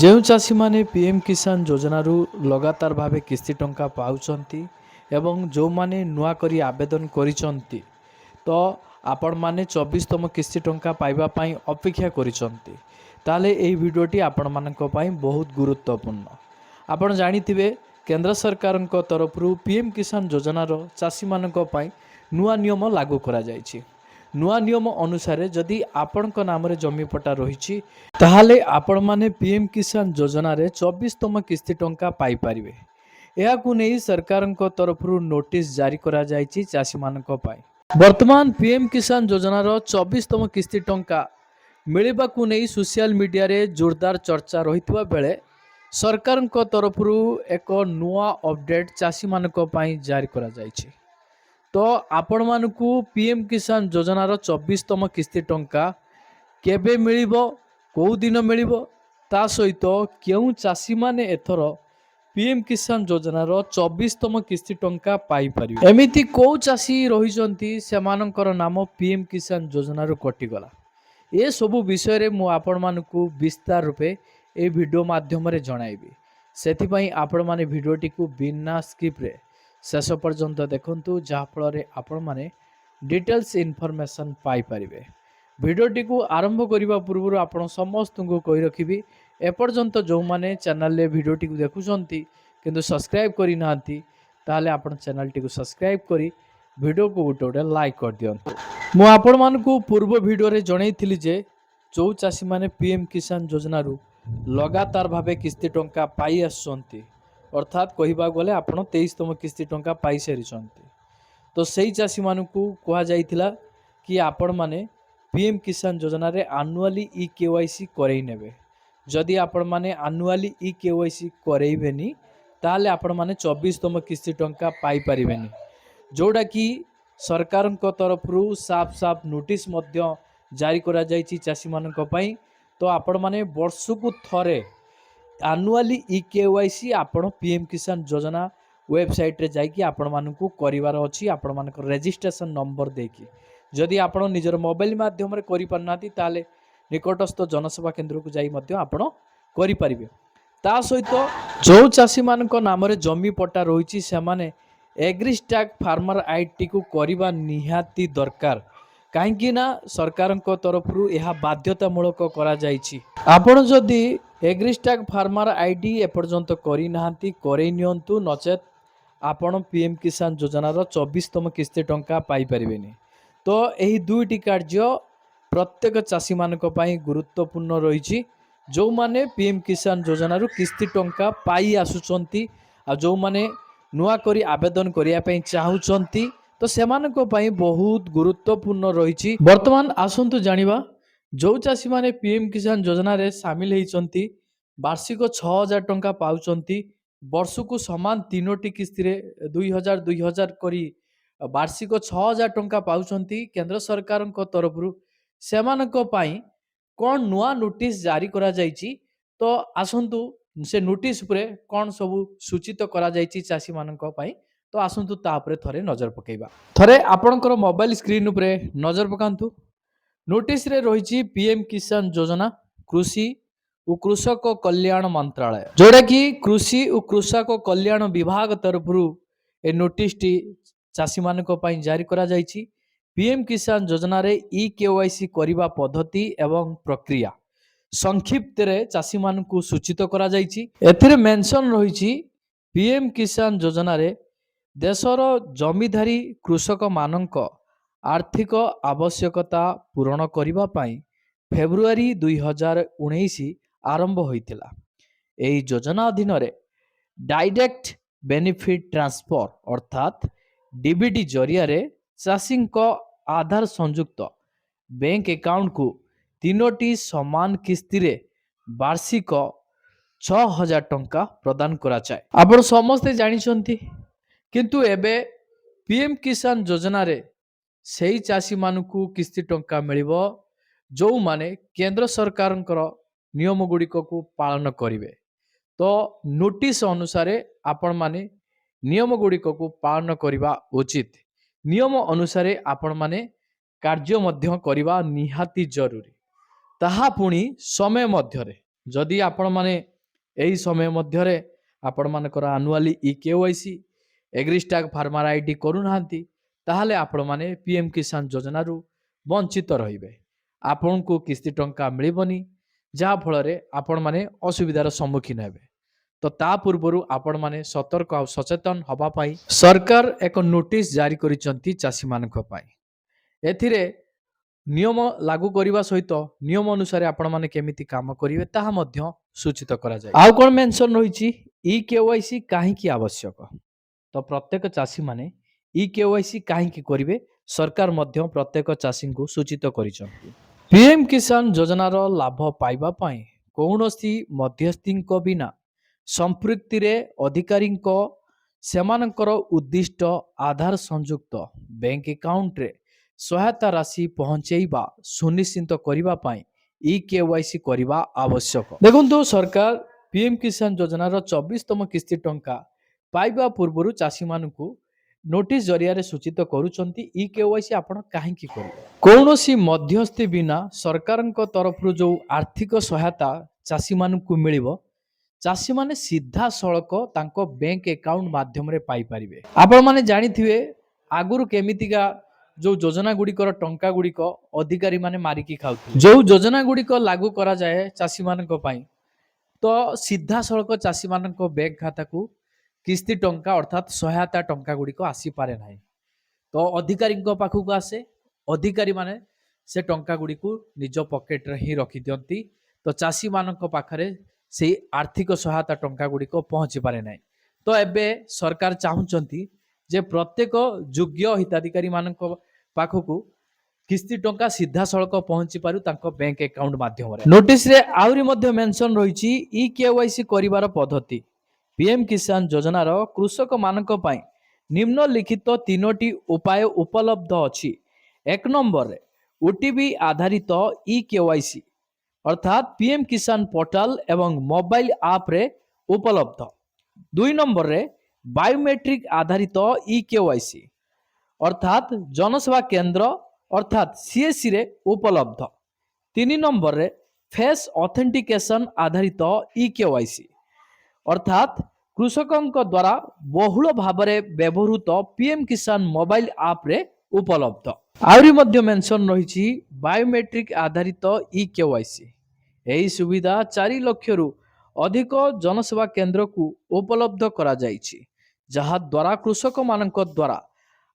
ଯେଉଁ ଚାଷୀମାନେ ପିଏମ୍ କିଷାନ ଯୋଜନାରୁ ଲଗାତାର ଭାବେ କିସ୍ତି ଟଙ୍କା ପାଉଛନ୍ତି ଏବଂ ଯେଉଁମାନେ ନୂଆ କରି ଆବେଦନ କରିଛନ୍ତି ତ ଆପଣମାନେ 24ତମ କିସ୍ତି ଟଙ୍କା ପାଇବା ପାଇଁ ଅପେକ୍ଷା କରିଛନ୍ତି, ତାହେଲେ ଏହି ଭିଡ଼ିଓଟି ଆପଣମାନଙ୍କ ପାଇଁ ବହୁତ ଗୁରୁତ୍ୱପୂର୍ଣ୍ଣ। ଆପଣ ଜାଣିଥିବେ କେନ୍ଦ୍ର ସରକାରଙ୍କ ତରଫରୁ ପିଏମ୍ କିଷାନ ଯୋଜନାର ଚାଷୀମାନଙ୍କ ପାଇଁ ନୂଆ ନିୟମ ଲାଗୁ କରାଯାଇଛି। ନୂଆ ନିୟମ ଅନୁସାରେ ଯଦି ଆପଣଙ୍କ ନାମରେ ଜମିପଟା ରହିଛି ତାହେଲେ ଆପଣମାନେ ପିଏମ୍ କିଷାନ ଯୋଜନାରେ 24ତମ କିସ୍ତି ଟଙ୍କା ପାଇପାରିବେ। ଏହାକୁ ନେଇ ସରକାରଙ୍କ ତରଫରୁ ନୋଟିସ୍ ଜାରି କରାଯାଇଛି ଚାଷୀମାନଙ୍କ ପାଇଁ। ବର୍ତ୍ତମାନ ପିଏମ୍ କିଷାନ ଯୋଜନାର 24ତମ କିସ୍ତି ଟଙ୍କା ମିଳିବାକୁ ନେଇ ସୋସିଆଲ ମିଡ଼ିଆରେ ଜୋରଦାର ଚର୍ଚ୍ଚା ରହିଥିବା ବେଳେ ସରକାରଙ୍କ ତରଫରୁ ଏକ ନୂଆ ଅପଡେଟ୍ ଚାଷୀମାନଙ୍କ ପାଇଁ ଜାରି କରାଯାଇଛି। ତ ଆପଣମାନଙ୍କୁ ପିଏମ୍ କିଷାନ ଯୋଜନାର 24ତମ କିସ୍ତି ଟଙ୍କା କେବେ ମିଳିବ, କେଉଁ ଦିନ ମିଳିବ, ତା ସହିତ କେଉଁ ଚାଷୀମାନେ ଏଥର ପିଏମ୍ କିଷାନ ଯୋଜନାର 24ତମ କିସ୍ତି ଟଙ୍କା ପାଇପାରିବେ, ଏମିତି କେଉଁ ଚାଷୀ ରହିଛନ୍ତି ସେମାନଙ୍କର ନାମ ପିଏମ୍ କିଷାନ ଯୋଜନାରୁ କଟିଗଲା, ଏସବୁ ବିଷୟରେ ମୁଁ ଆପଣମାନଙ୍କୁ ବିସ୍ତାର ରୂପେ ଏହି ଭିଡ଼ିଓ ମାଧ୍ୟମରେ ଜଣାଇବି। ସେଥିପାଇଁ ଆପଣମାନେ ଭିଡ଼ିଓଟିକୁ ବିନା ସ୍କିପ୍ରେ ଶେଷ ପର୍ଯ୍ୟନ୍ତ ଦେଖନ୍ତୁ, ଯାହାଫଳରେ ଆପଣମାନେ ଡିଟେଲ୍ସ ଇନଫର୍ମେସନ୍ ପାଇପାରିବେ। ଭିଡ଼ିଓଟିକୁ ଆରମ୍ଭ କରିବା ପୂର୍ବରୁ ଆପଣ ସମସ୍ତଙ୍କୁ କହି ରଖିବି, ଏପର୍ଯ୍ୟନ୍ତ ଯେଉଁମାନେ ଚ୍ୟାନେଲରେ ଭିଡ଼ିଓଟିକୁ ଦେଖୁଛନ୍ତି କିନ୍ତୁ ସବସ୍କ୍ରାଇବ୍ କରିନାହାନ୍ତି ତାହେଲେ ଆପଣ ଚ୍ୟାନେଲଟିକୁ ସବସ୍କ୍ରାଇବ୍ କରି ଭିଡ଼ିଓକୁ ଗୋଟେ ଲାଇକ୍ କରିଦିଅନ୍ତୁ। ମୁଁ ଆପଣମାନଙ୍କୁ ପୂର୍ବ ଭିଡ଼ିଓରେ ଜଣାଇଥିଲି ଯେ ଯେଉଁ ଚାଷୀମାନେ ପିଏମ୍ କିଷାନ ଯୋଜନାରୁ ଲଗାତାର ଭାବେ କିସ୍ତି ଟଙ୍କା ପାଇ ଆସୁଛନ୍ତି, ଅର୍ଥାତ୍ କହିବାକୁ ଗଲେ ଆପଣ 23ତମ କିସ୍ତି ଟଙ୍କା ପାଇସାରିଛନ୍ତି, ତ ସେହି ଚାଷୀମାନଙ୍କୁ କୁହାଯାଇଥିଲା କି ଆପଣମାନେ ପିଏମ୍ କିଷାନ ଯୋଜନାରେ ଆନୁଆଲି KYC କରେଇ ନେବେ। ଯଦି ଆପଣମାନେ ଆନୁଆଲି KYC କରେଇବେନି ତାହେଲେ ଆପଣମାନେ 24ତମ କିସ୍ତି ଟଙ୍କା ପାଇପାରିବେନି, ଯେଉଁଟାକି ସରକାରଙ୍କ ତରଫରୁ ସାଫ ନୋଟିସ୍ ମଧ୍ୟ ଜାରି କରାଯାଇଛି ଚାଷୀମାନଙ୍କ ପାଇଁ। ତ ଆପଣମାନେ ବର୍ଷକୁ ଥରେ ଆନୁଆଲି KYC ଆପଣ ପିଏମ୍ କିଷାନ ଯୋଜନା ୱେବସାଇଟ୍ରେ ଯାଇକି ଆପଣମାନଙ୍କୁ କରିବାର ଅଛି, ଆପଣମାନଙ୍କର ରେଜିଷ୍ଟ୍ରେସନ୍ ନମ୍ବର ଦେଇକି। ଯଦି ଆପଣ ନିଜର ମୋବାଇଲ ମାଧ୍ୟମରେ କରିପାରୁନାହାନ୍ତି ତାହେଲେ ନିକଟସ୍ଥ ଜନସେବା କେନ୍ଦ୍ରକୁ ଯାଇ ମଧ୍ୟ ଆପଣ କରିପାରିବେ। ତା ସହିତ ଯେଉଁ ଚାଷୀମାନଙ୍କ ନାମରେ ଜମି ପଟା ରହିଛି ସେମାନେ ଏଗ୍ରିଷ୍ଟାକ୍ ଫାର୍ମର ଆଇଡିଟିକୁ କରିବା ନିହାତି ଦରକାର, କାହିଁକି ନା ସରକାରଙ୍କ ତରଫରୁ ଏହା ବାଧ୍ୟତାମୂଳକ କରାଯାଇଛି। ଆପଣ ଯଦି ଏଗ୍ରିଷ୍ଟାକ୍ ଫାର୍ମର ଆଇଡି ଏପର୍ଯ୍ୟନ୍ତ କରିନାହାନ୍ତି କରେଇ ନିଅନ୍ତୁ, ନଚେତ୍ ଆପଣ ପିଏମ୍ କିଷାନ ଯୋଜନାର 24ତମ କିସ୍ତି ଟଙ୍କା ପାଇପାରିବେନି। ତ ଏହି ଦୁଇଟି କାର୍ଯ୍ୟ ପ୍ରତ୍ୟେକ ଚାଷୀମାନଙ୍କ ପାଇଁ ଗୁରୁତ୍ୱପୂର୍ଣ୍ଣ ରହିଛି। ଯେଉଁମାନେ ପିଏମ୍ କିଷାନ ଯୋଜନାରୁ କିସ୍ତି ଟଙ୍କା ପାଇ ଆସୁଛନ୍ତି ଆଉ ଯେଉଁମାନେ ନୂଆ କରି ଆବେଦନ କରିବା ପାଇଁ ଚାହୁଁଛନ୍ତି ତ ସେମାନଙ୍କ ପାଇଁ ବହୁତ ଗୁରୁତ୍ୱପୂର୍ଣ୍ଣ ରହିଛି। ବର୍ତ୍ତମାନ ଆସନ୍ତୁ ଜାଣିବା ଯେଉଁ ଚାଷୀମାନେ ପିଏମ୍ କିଷାନ ଯୋଜନାରେ ସାମିଲ ହୋଇଛନ୍ତି, ବାର୍ଷିକ 6,000 ଟଙ୍କା ପାଉଛନ୍ତି, ବର୍ଷକୁ ସମାନ 3ଟି କିସ୍ତିରେ 2,000 କରି ବାର୍ଷିକ 6,000 ଟଙ୍କା ପାଉଛନ୍ତି କେନ୍ଦ୍ର ସରକାରଙ୍କ ତରଫରୁ, ସେମାନଙ୍କ ପାଇଁ କ'ଣ ନୂଆ ନୋଟିସ୍ ଜାରି କରାଯାଇଛି। ତ ଆସନ୍ତୁ ସେ ନୋଟିସ୍ ଉପରେ କ'ଣ ସବୁ ସୂଚିତ କରାଯାଇଛି ଚାଷୀମାନଙ୍କ ପାଇଁ, ତ ଆସନ୍ତୁ ତା ଉପରେ ଥରେ ନଜର ପକାଇବା। ଥରେ ଆପଣଙ୍କର ମୋବାଇଲ ସ୍କ୍ରିନ୍ ଉପରେ ନଜର ପକାନ୍ତୁ। ନୋଟିସ୍ରେ ରହିଛି ପିଏମ୍ କିଷାନ ଯୋଜନା କୃଷି ଓ କୃଷକ କଲ୍ୟାଣ ମନ୍ତ୍ରାଳୟ, ଯେଉଁଟାକି କୃଷି ଓ କୃଷକ କଲ୍ୟାଣ ବିଭାଗ ତରଫରୁ ଏ ନୋଟିସ୍ଟି ଚାଷୀମାନଙ୍କ ପାଇଁ ଜାରି କରାଯାଇଛି। ପିଏମ୍ କିଷାନ ଯୋଜନାରେ KYC କରିବା ପଦ୍ଧତି ଏବଂ ପ୍ରକ୍ରିୟା ସଂକ୍ଷିପ୍ତରେ ଚାଷୀମାନଙ୍କୁ ସୂଚିତ କରାଯାଇଛି। ଏଥିରେ ମେନସନ୍ ରହିଛି ପିଏମ୍ କିଷାନ ଯୋଜନାରେ ଦେଶର ଜମିଧାରୀ କୃଷକମାନଙ୍କ ଆର୍ଥିକ ଆବଶ୍ୟକତା ପୂରଣ କରିବା ପାଇଁ ଫେବୃଆରୀ 2019 ଆରମ୍ଭ ହୋଇଥିଲା। ଏହି ଯୋଜନା ଅଧୀନରେ ଡାଇରେକ୍ଟ ବେନିଫିଟ୍ ଟ୍ରାନ୍ସଫର ଅର୍ଥାତ୍ DBT ଜରିଆରେ ଚାଷୀଙ୍କ ଆଧାର ସଂଯୁକ୍ତ ବ୍ୟାଙ୍କ ଆକାଉଣ୍ଟକୁ 3ଟି ସମାନ କିସ୍ତିରେ ବାର୍ଷିକ 6,000 ଟଙ୍କା ପ୍ରଦାନ କରାଯାଏ। ଆପଣ ସମସ୍ତେ ଜାଣିଛନ୍ତି, କିନ୍ତୁ ଏବେ ପିଏମ୍ କିଷାନ ଯୋଜନାରେ ସେହି ଚାଷୀମାନଙ୍କୁ କିସ୍ତି ଟଙ୍କା ମିଳିବ ଯେଉଁମାନେ କେନ୍ଦ୍ର ସରକାରଙ୍କର ନିୟମ ଗୁଡ଼ିକକୁ ପାଳନ କରିବେ। ତ ନୋଟିସ୍ ଅନୁସାରେ ଆପଣମାନେ ନିୟମ ଗୁଡ଼ିକକୁ ପାଳନ କରିବା ଉଚିତ। ନିୟମ ଅନୁସାରେ ଆପଣମାନେ କାର୍ଯ୍ୟ ମଧ୍ୟ କରିବା ନିହାତି ଜରୁରୀ, ତାହା ପୁଣି ସମୟ ମଧ୍ୟରେ। जदि आपण माने एही समय मध्यरे आपण मानकर आनुआली ई केवाईसी एग्रीस्टाक फार्मर आईडी करू नाहांती ताहाले आपण माने पीएम किसान योजना रु वंचित रहिबे। आपण को किस्ती टंका मिलिबनी जहा फଳରେ आपण माने असुविधार सम्मुखीन हेबे। तो ता पूर्वरु आपण माने सतर्क आ सचेतन हबा पाई सरकार एक नोटिस जारी करिसंती चासी मानक पाई। एथिरे नियम लागू करने सहित नियम अनुसार आपण माने केमिति काम करिवे ताहा मध्य सूचित करा जाय। आउ कोन मेंशन रहिछि ई केवाईसी काहेकि आवश्यक। तो प्रत्येक चासी माने ई केवाईसी काहेकि करिवे सरकार मध्य प्रत्येक चासी को सूचित करिसंती। पीएम किसान योजना रो लाभ पाइबा पाई कौनसी मध्यस्थी बिना संपृक्ति रे अधिकारी सेमानकर उद्दिष्ट आधार संयुक्त बैंक अकाउंट रे सहायता राशि पहुंचेबा सुनिश्चित करबा पाई ई केवाईसी करबा आवश्यक। देखंतु सरकार पीएम किसान योजना रो 24तम किस्ती टंका पाइबा पूर्वरु चासी मानकु नोटिस जरिया सूचित करूचंती ई केवाईसी आपण काहेकि करिवे। कौनसी मध्यस्थी बिना सरकारक तरफ जो आर्थिक सहायता चासी मानकु मिलिबो चासी माने सीधा सड़क तांको बैंक अकाउंट माध्यम रे पाई परिबे। आपण माने जानिथिबे आगुरु केमितिका जो योजना गुड़िकर टंका गुड़िक अधिकारी माने मारिकी खाउथि। जो योजना गुड़िक लागू करा जाए चासी मानक पाई तो सीधा सड़क चासी मानक बैंक खाता को किस्ती टंका अर्थात सहायता टंका गुड़िक आसी पारे नाही। तो अधिकारी पाखक आसे अधिकारी माने से टंका गुड़िक निज पॉकेट रे ही रखी दियंती। तो चासी मानक पाखरे से आर्थिक सहायता टंका गुड़िक पहुंची पारे नाही। तो एबे सरकार चाहुचंती जे प्रत्येक योग्य हिताधिकारी मानक पाखकु किस्ती टंका सीधा सड़क पहुंची पारु तांको बैंक अकाउंट माध्यम रे। नोटिस रे आउरी मध्य मेंशन रहिछि ई केवाईसी करिवार पद्धति। पीएम किसान योजना रो कृषक मानक पाई निम्नलिखित तीनोटी उपाय उपलब्ध अछि। एक नंबर रे ओटीपी आधारित ई केवाईसी अर्थात पीएम किसान पोर्टल एवं मोबाइल ऐप रे उपलब्ध। 2 नंबर रे बायोमेट्रिक आधारित ई केवाईसी अर्थात जनसेवा केंद्र अर्थात सीएससी रे उपलब्ध। 3 नंबर रे फेस ऑथेंटिकेशन आधारित ई केवाईसी अर्थात कृषकଙ୍କ द्वारा बहुल भाबरे व्यवहृत पीएम किसान मोबाइल ऐप रे उपलब्ध। आउरी मध्य मेंशन रहिछि बायोमेट्रिक आधारित ई केवाईसी। एही सुविधा 4 लाख रु अधिक जनसेवा केंद्र को उपलब्ध करा जाइछि जहा द्वारा कृषक मानक द्वारा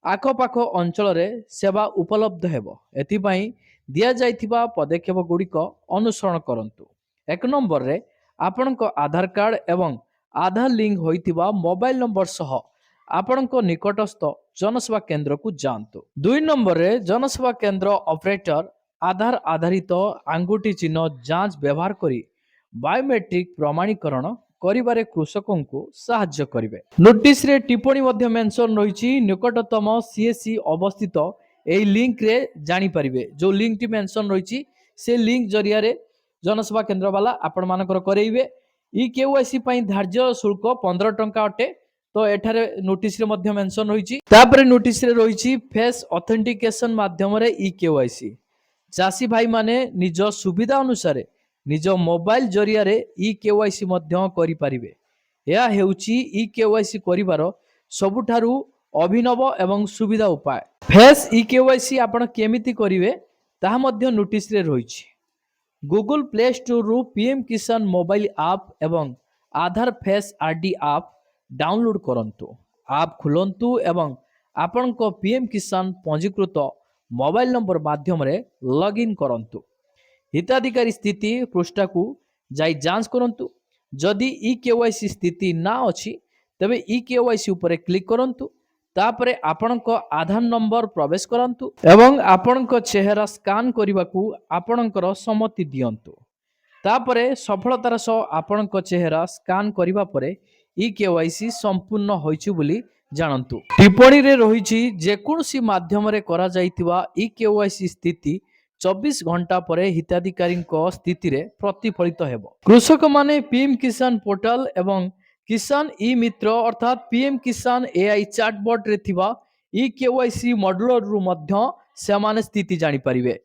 आखपाख अंचल रे सेवा उपलब्ध हेबो। एथिपाई दिया जाइथिबा पदक्षेप गुड़िक अनुसरण करंतु। 1 नंबर रे आपनक आधार कार्ड एवं आधार लिंक होइथिबा मोबाइल नंबर सह आपनक निकटस्थ जनसेवा केंद्र को जानतु। 2 नंबर रे जनसेवा केंद्र ऑपरेटर आधार आधारित आंगुठी चिन्ह जांच व्यवहार करी बायोमेट्रिक प्रमाणीकरण करिबारे कृषकों को साहाय्य करिवे। नोटिस रे टिप्पणी मध्य मेंशन रहिछि निकटतम सीएससी अवस्थित एही लिंक रे जानि परिबे। जो लिंक टी मेंशन रहिछि से लिंक जरिया रे जनसेवा केंद्र वाला आपण मानकर करेइबे। ई केवाईसी पई धार्य शुल्क 15 टंका अटे। तो एठारे नोटिस रे मध्य मेंशन रहिछि। तापरे नोटिस रे रहिछि फेस ऑथेंटिकेशन माध्यम रे ई केवाईसी चासी भाई माने निज सुविधा अनुसार निज मोबाइल जरिया रे ई केवाईसी मध्य करि परिबे। या हेउची ई केवाईसी करिवार सबुठारु अभिनव एवं सुविधा उपाय। फेस ई केवाईसी आपण केमिति करिवे ताहा मध्य नोटिस रे रहिछि। गूगल प्ले स्टोर रु पीएम किसान मोबाइल ऐप एवं आधार फेस आरडी ऐप डाउनलोड करंतु। ऐप खुलंतु एवं आपनको पीएम किसान पंजीकृत मोबाइल नंबर माध्यम रे लॉगिन करंतु। हिताधिकारी स्थिति पृष्ठा को जाई जांच करंतु। जदि ई केवाईसी स्थिति ना अछि तबे ई केवाईसी ऊपर क्लिक करंतु। तापरे आपनक आधार नंबर प्रवेश करंतु एवं आपनक चेहरा स्कैन करबा को आपनकर सम्मति दियंतु। तापरे सफलतार सह आपनक चेहरा स्कैन करबा परे ई केवाईसी संपूर्ण होइछि बोली जानंतु। टिप्पणी रे रहिछि जे कोनोसी माध्यम रे करा जाइतिबा ई केवाईसी स्थिति 24 घंटा परे हिताधिकारी स्थिति रे प्रतिफलित हेबो। कृषक माने पीएम किसान पोर्टल एवं किसान ई मित्र अर्थात पीएम किसान एआई चैटबॉट रे थिबा ई केवाईसी मॉड्यूल रु मध्य सेमाने स्थिति जानि परिबे।